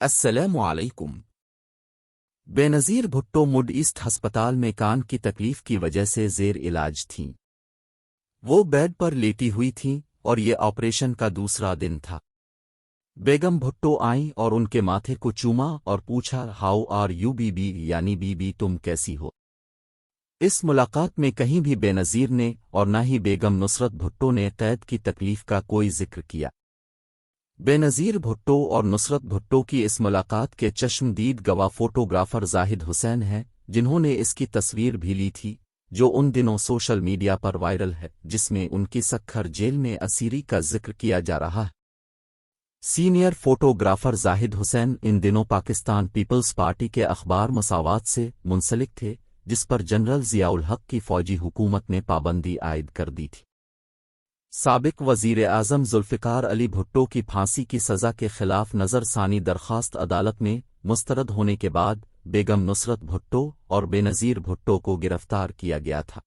अस्सलामु अलैकुम। Benazir Bhutto mid east हस्पताल में कान की तकलीफ की वजह से ज़ेर इलाज थीं। वो बेड पर लेटी हुई थीं और ये ऑपरेशन का दूसरा दिन था। बेगम भुट्टो आईं और उनके माथे को चूमा और पूछा, हाउ आर यू बीबी, यानी बीबी तुम कैसी हो। इस मुलाकात में कहीं भी बेनज़ीर ने और न ही बेगम नुसरत भुट्टो ने कैद की तकलीफ का कोई जिक्र किया। बेनज़ीर भुट्टो और नुसरत भुट्टो की इस मुलाकात के चश्मदीद गवाह फोटोग्राफर जाहिद हुसैन हैं, जिन्होंने इसकी तस्वीर भी ली थी, जो उन दिनों सोशल मीडिया पर वायरल है, जिसमें उनकी सक्खर जेल में असीरी का जिक्र किया जा रहा है। सीनियर फोटोग्राफर जाहिद हुसैन इन दिनों पाकिस्तान पीपल्स पार्टी के अखबार मसावात से मुंसलिक थे, जिस पर जनरल ज़ियाउल हक की फौजी हुकूमत ने पाबंदी आयद कर दी थी। साबिक वज़ीर आज़म ज़ुल्फ़िकार अली भुट्टो की फांसी की सज़ा के खिलाफ नज़रसानी दरख्वास्त अदालत में मुस्तरद होने के बाद बेगम नुसरत भुट्टो और बेनज़ीर भुट्टो को गिरफ्तार किया गया था।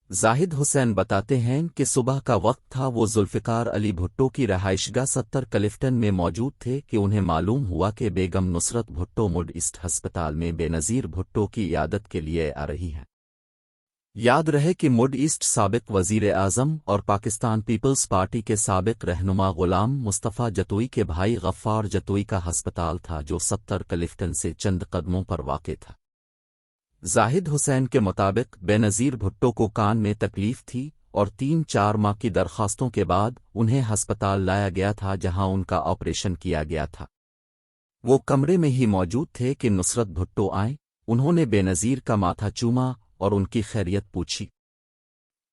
जाहिद हुसैन बताते हैं कि सुबह का वक्त था, वो ज़ुल्फ़िकार अली भुट्टो की रहाइशगाह 70 क्लिफ्टन में मौजूद थे कि उन्हें मालूम हुआ कि बेगम नुसरत भुट्टो मिड ईस्ट हस्पताल में बेनज़ीर भुट्टो की इयादत के लिए आ रही हैं। याद रहे कि मिड ईस्ट साबिक वज़ीर आज़म और पाकिस्तान पीपल्स पार्टी के साबिक रहनुमा गुलाम मुस्तफ़ा जतोई के भाई गफ्फार जतोई का हस्पताल था, जो 70 क्लिफ्टन से चंद कदमों पर वाक़ था। जाहिद हुसैन के मुताबिक बेनज़ीर भुट्टो को कान में तकलीफ थी और 3-4 माह की दरख्वास्तों के बाद उन्हें हस्पताल लाया गया था, जहां उनका ऑपरेशन किया गया था। वो कमरे में ही मौजूद थे कि नुसरत भुट्टो आए। उन्होंने बेनज़ीर का माथा चूमा और उनकी खैरियत पूछी।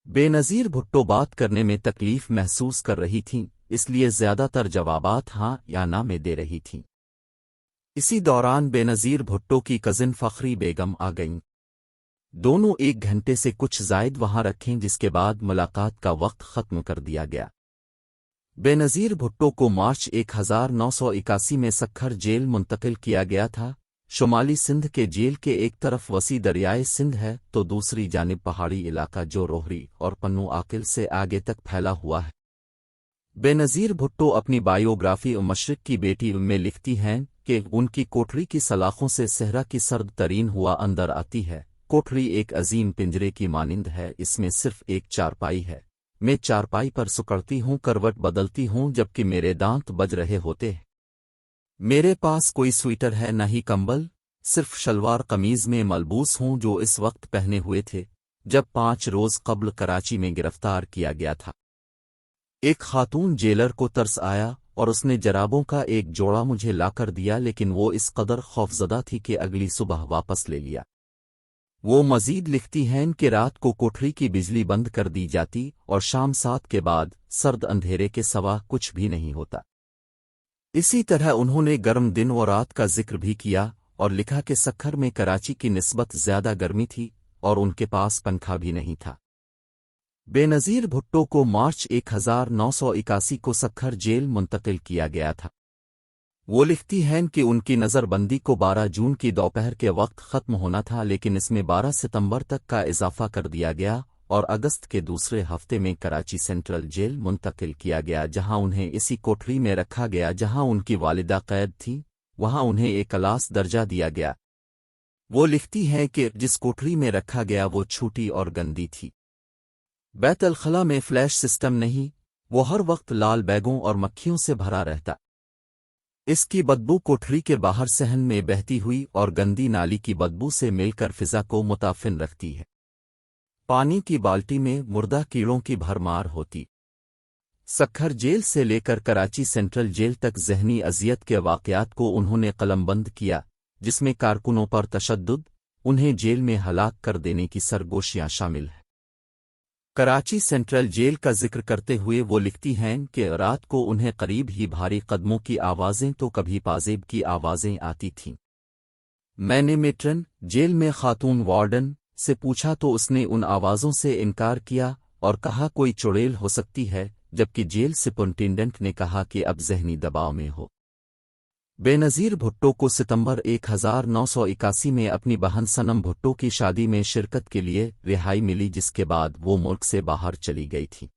बेनज़ीर भुट्टो बात करने में तकलीफ महसूस कर रही थीं, इसलिए ज़्यादातर जवाबात हाँ या ना में दे रही थीं। इसी दौरान बेनज़ीर भुट्टो की कज़िन फ़खरी बेगम आ गईं। दोनों 1 घंटे से कुछ ज़ायद वहां रखें, जिसके बाद मुलाकात का वक्त ख़त्म कर दिया गया। बेनज़ीर भुट्टो को मार्च 1981 में सक्खर जेल मुंतकिल किया गया था। शुमाली सिंध के जेल के एक तरफ वसी दरियाए सिंध है, तो दूसरी जानिब पहाड़ी इलाका जो रोहरी और पन्नू आकिल से आगे तक फैला हुआ है। बेनज़ीर भुट्टो अपनी बायोग्राफी मशरिक की बेटी में लिखती हैं कि उनकी कोठरी की सलाखों से सहरा की सर्द तरीन हुआ अंदर आती है। कोठरी एक अजीम पिंजरे की मानिंद है, इसमें सिर्फ एक चारपाई है। मैं चारपाई पर सुकड़ती हूँ, करवट बदलती हूँ जबकि मेरे दांत बज रहे होते हैं। मेरे पास कोई स्वेटर है न ही कंबल, सिर्फ शलवार कमीज में मलबूस हूं जो इस वक्त पहने हुए थे जब 5 रोज कब्ल कराची में गिरफ्तार किया गया था। एक खातून जेलर को तरस आया और उसने जराबों का एक जोड़ा मुझे लाकर दिया, लेकिन वो इस कदर खौफजदा थी कि अगली सुबह वापस ले लिया। वो मजीद लिखती हैं कि रात को कोठरी की बिजली बंद कर दी जाती और शाम 7 के बाद सर्द अंधेरे के सिवा कुछ भी नहीं होता। इसी तरह उन्होंने गर्म दिन व रात का जिक्र भी किया और लिखा कि सक्खर में कराची की निस्बत ज्यादा गर्मी थी और उनके पास पंखा भी नहीं था। बेनज़ीर भुट्टो को मार्च 1981 को सक्खर जेल मुंतकिल किया गया था। वो लिखती हैं कि उनकी नज़रबंदी को 12 जून की दोपहर के वक्त ख़त्म होना था, लेकिन इसमें 12 सितंबर तक का इजाफा कर दिया गया और अगस्त के दूसरे हफ्ते में कराची सेंट्रल जेल मुंतकिल किया गया, जहां उन्हें इसी कोठरी में रखा गया जहां उनकी वालिदा कैद थी। वहां उन्हें एक क्लास दर्जा दिया गया। वो लिखती हैं कि जिस कोठरी में रखा गया वो छोटी और गंदी थी। बैतुल खला में फ्लैश सिस्टम नहीं, वो हर वक्त लाल बैगों और मक्खियों से भरा रहता। इसकी बदबू कोठरी के बाहर सहन में बहती हुई और गंदी नाली की बदबू से मिलकर फिजा को मुताफिन रखती है। पानी की बाल्टी में मुर्दा कीड़ों की भरमार होती। सक्खर जेल से लेकर कराची सेंट्रल जेल तक ज़हनी अजियत के वाक़यात को उन्होंने कलमबंद किया, जिसमें कारकुनों पर तशद्दुद, उन्हें जेल में हलाक कर देने की सरगोशियां शामिल हैं। कराची सेंट्रल जेल का जिक्र करते हुए वो लिखती हैं कि रात को उन्हें करीब ही भारी कदमों की आवाज़ें तो कभी पाजेब की आवाज़ें आती थीं। मैंने मेट्रन, जेल में खातून वार्डन, से पूछा तो उसने उन आवाज़ों से इनकार किया और कहा कोई चुड़ैल हो सकती है, जबकि जेल सुपरिटेंडेंट ने कहा कि अब ज़हनी दबाव में हो। बेनज़ीर भुट्टो को सितंबर 1981 में अपनी बहन सनम भुट्टो की शादी में शिरकत के लिए रिहाई मिली, जिसके बाद वो मुल्क से बाहर चली गई थी।